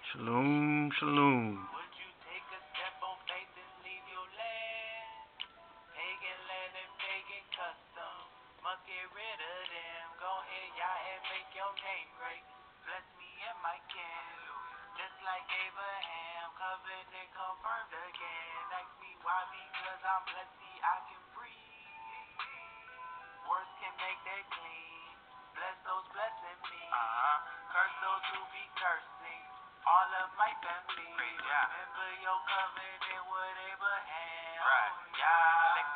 Shalom, shalom. Would you take a step on faith and leave your land? Pagan land and pagan custom. Must get rid of them. Go ahead, y'all, and make your name great. Bless me and my kin. Just like Abraham, covenant confirmed again. Ask me why, because I'm blessed, see, I can breathe. Words can make that clean. Bless those blessing me. Curse those who be cursing. All of my family. Remember your covenant with Abraham. Right. Yeah. Lick,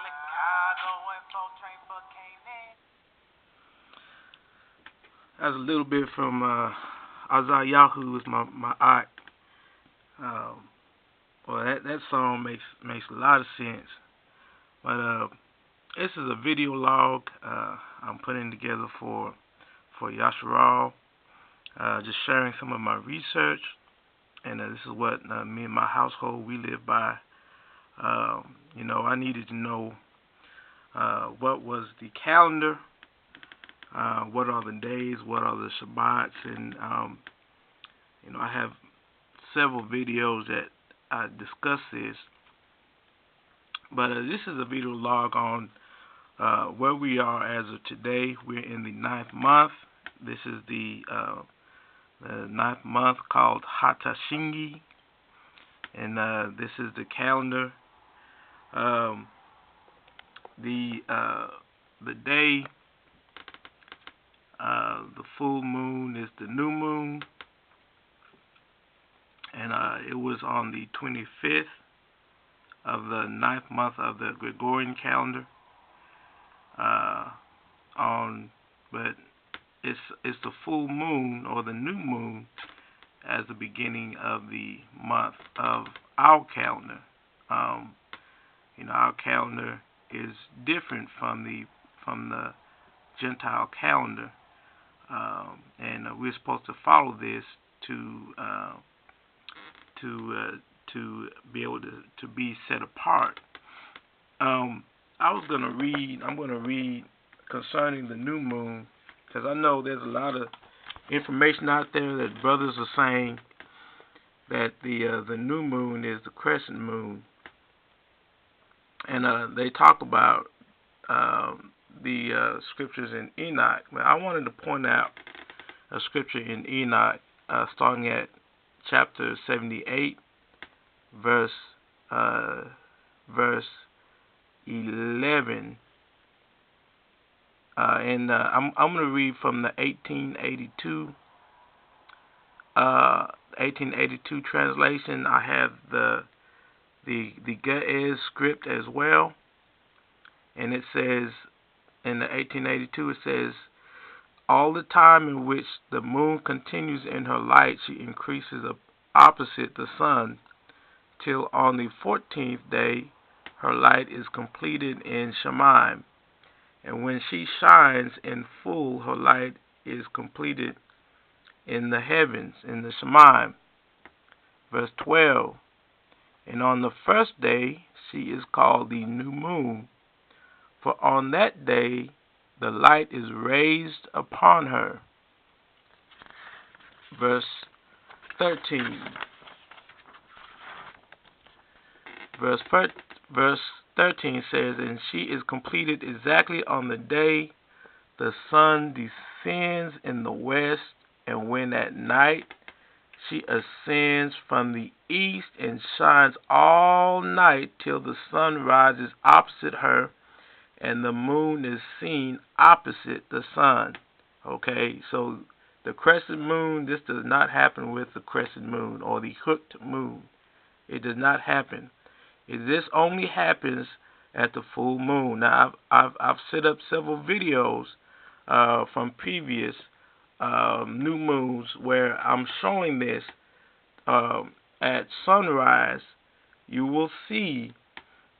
going for train for Canaan. That's a little bit from Isaiah Yahoo is my aunt. Well, that song makes a lot of sense. But this is a video log I'm putting together for YASHARAL. Just sharing some of my research, and this is what me and my household we live by. I needed to know what was the calendar, what are the days, what are the Shabbats, and I have several videos that I discuss this. But this is a video log on where we are as of today. We're in the 9th month. This is the 9th month called Hatashingi, and this is the calendar. The day, the full moon is the new moon, and it was on the 25th of the 9th month of the Gregorian calendar. But it's the full moon or the new moon as the beginning of the month of our calendar. Our calendar is different from the Gentile calendar, and we're supposed to follow this to be able to be set apart. I'm going to read concerning the new moon, because I know there's a lot of information out there that brothers are saying that the new moon is the crescent moon, and they talk about the scriptures in Enoch. Well, I wanted to point out a scripture in Enoch, starting at chapter 78, verse 11. And I'm going to read from the 1882 translation. I have the Ge'ez script as well, and it says in the 1882 it says, all the time in which the moon continues in her light, she increases opposite the sun, till on the 14th day her light is completed in Shemaim. And when she shines in full, her light is completed in the heavens, in the Shemaim. Verse 12. And on the first day she is called the new moon, for on that day the light is raised upon her. Verse 13. Verse 13 says, and she is completed exactly on the day the sun descends in the west, and when at night she ascends from the east and shines all night till the sun rises opposite her, and the moon is seen opposite the sun. Okay, so the crescent moon, this does not happen with the crescent moon or the hooked moon. It does not happen. This only happens at the full moon. Now, I've set up several videos from previous new moons where I'm showing this at sunrise. You will see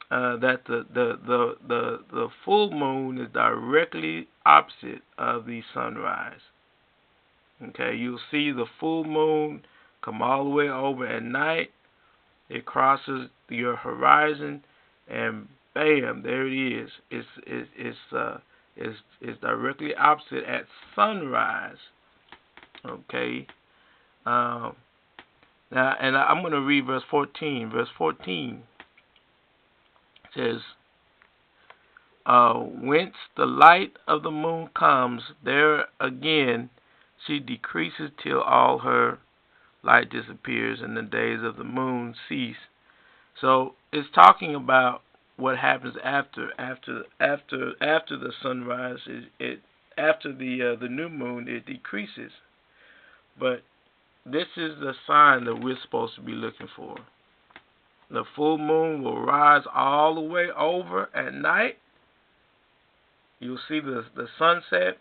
that the full moon is directly opposite of the sunrise. Okay, you'll see the full moon come all the way over at night. It crosses your horizon, and bam, there it is. It's directly opposite at sunrise. Okay. Now Now, and I'm going to read verse 14. Verse 14 says, whence the light of the moon comes, there again she decreases till all her light disappears, and the days of the moon cease. So it's talking about what happens after the sunrise. After the new moon, it decreases. But this is the sign that we're supposed to be looking for. The full moon will rise all the way over at night. You'll see the sunset,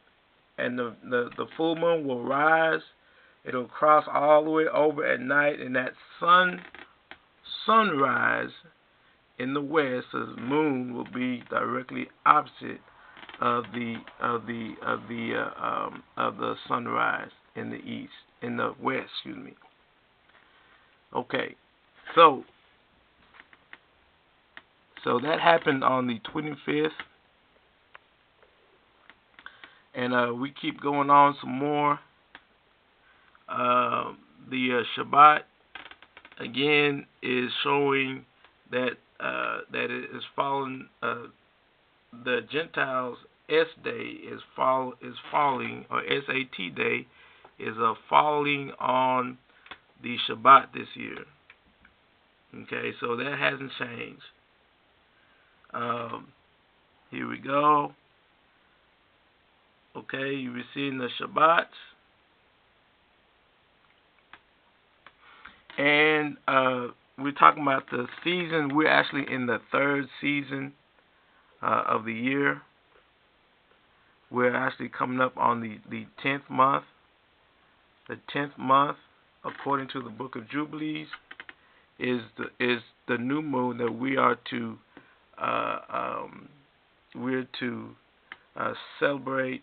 and the full moon will rise. It'll cross all the way over at night, and that sunrise in the west, the moon will be directly opposite of the sunrise in the east, in the west. Excuse me. Okay, so that happened on the 25th, and we keep going on some more. The Shabbat again is showing that it is falling. The Gentiles' S day is falling, or SAT day is falling on the Shabbat this year. Okay, so that hasn't changed. Here we go. Okay, you're seeing the Shabbats. And we're talking about the season. We're actually in the third season of the year. We're actually coming up on the 10th month. The 10th month, according to the Book of Jubilees, is the new moon that we're to celebrate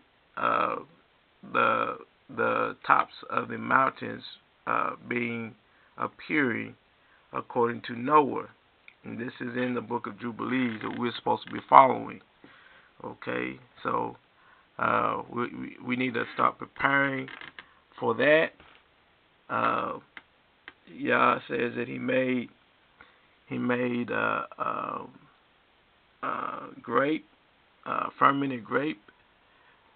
the tops of the mountains appearing according to Noah. And this is in the Book of Jubilees that we're supposed to be following. Okay, so we need to start preparing for that. Yah says that he made grape, fermented grape,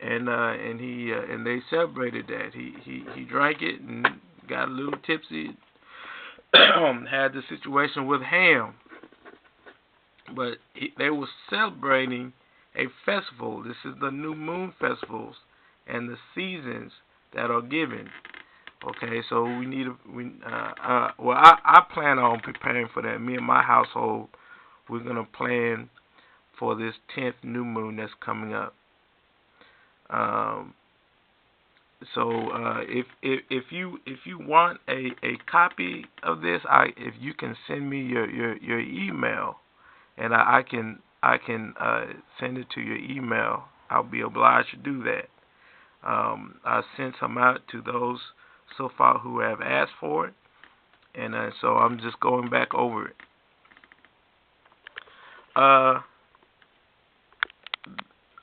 and they celebrated that. He drank it and got a little tipsy. Had the situation with ham, but they were celebrating a festival. This is the new moon festivals and the seasons that are given. Okay, so I plan on preparing for that. Me and my household, we're gonna plan for this 10th new moon that's coming up. If you want a copy of this, if you can send me your email, and I can send it to your email, I'll be obliged to do that. I sent some out to those so far who have asked for it, and so I'm just going back over it.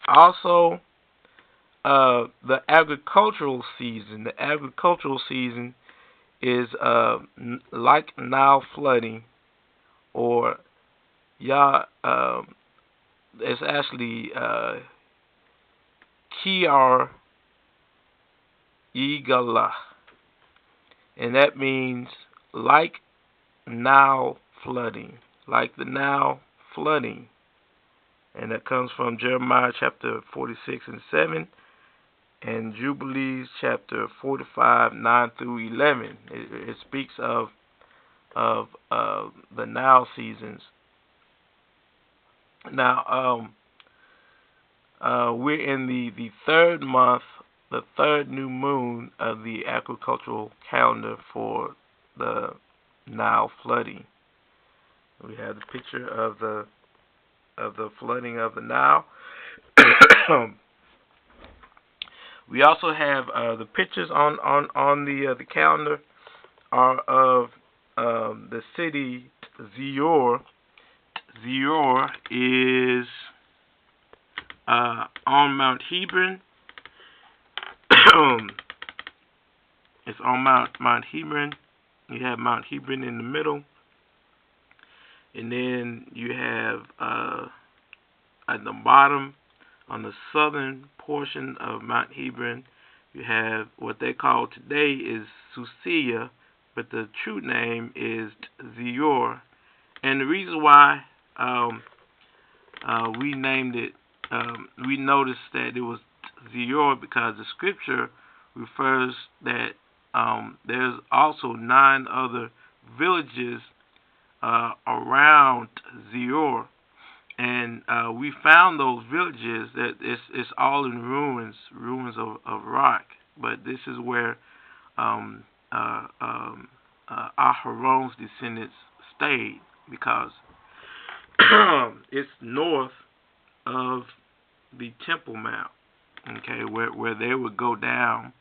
Also, the agricultural season. The agricultural season is like Nile flooding, or it's actually Kiar Yigala, and that means like Nile flooding, like the Nile flooding, and that comes from Jeremiah chapter 46 and 7. And Jubilees chapter 45, 9 through 11. It speaks of the Nile seasons. Now, we're in the third month, the third new moon of the agricultural calendar for the Nile flooding. We have the picture of the flooding of the Nile. We also have the pictures on the calendar are of the city Zior. Zior is on Mount Hebron. It's on Mount Hebron. You have Mount Hebron in the middle, and then you have at the bottom, on the southern portion of Mount Hebron, you have what they call today is Susia, but the true name is Zior. And the reason why we named it, we noticed that it was Zior because the scripture refers that there's also 9 other villages around Zior. And we found those villages that it's all in ruins of rock. But this is where Aharon's descendants stayed because it's north of the Temple Mount. Okay, where they would go down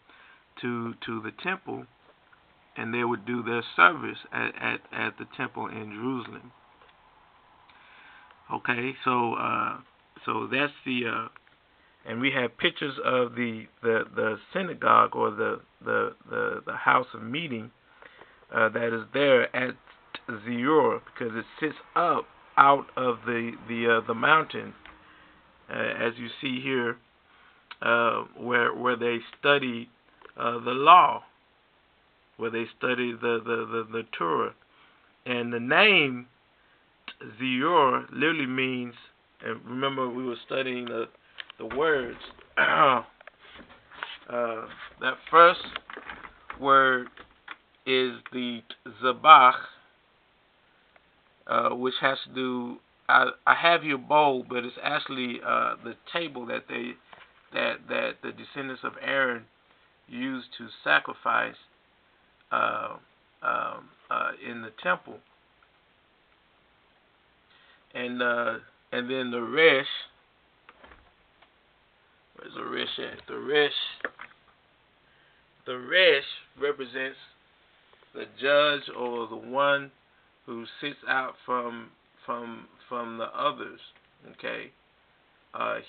to the temple, and they would do their service at the temple in Jerusalem. Okay, so that's the and we have pictures of the synagogue or the house of meeting that is there at Zior because it sits up out of the mountain, as you see here, where they study the law, where they study the Torah, and the name Zior literally means, and remember we were studying the words. That first word is the Zabach, which has to do. I have your bowl, but it's actually the table that the descendants of Aaron used to sacrifice in the temple. And then the Resh. Where's the Resh at? The Resh represents the judge or the one who sits out from the others. Okay.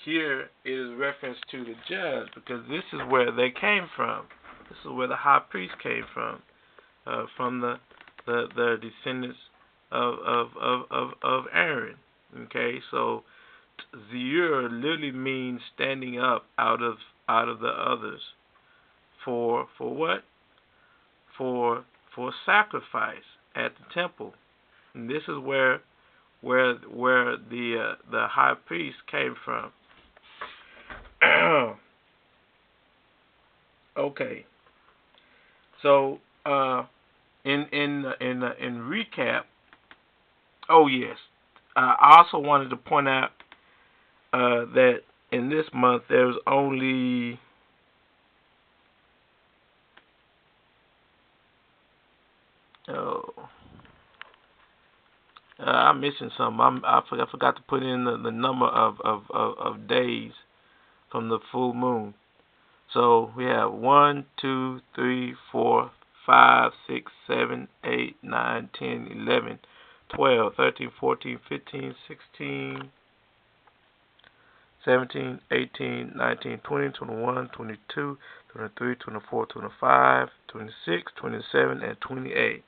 Here it is reference to the judge because this is where they came from. This is where the high priest came from the descendants of Aaron. Okay, so Zior literally means standing up out of the others for what? For sacrifice at the temple. And this is where the high priest came from. Okay. So in recap, oh yes, I also wanted to point out that in this month there's only I'm missing something. I forgot to put in the number of days from the full moon. So we have 1, 2, 3, 4, 5, 6, 7, 8, 9, 10, 11, 12, 13, 14, 15, 16, 17, 18, 19, 20, 21, 22, 23, 24, 25, 26, 27, and 28.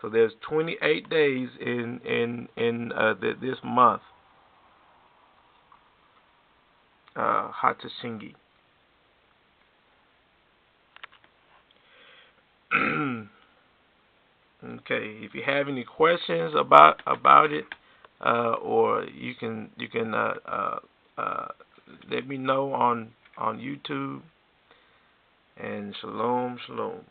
So there's 28 days in this month, Hatashingi. Okay, if you have any questions about it, or you can let me know on YouTube. And shalom, shalom.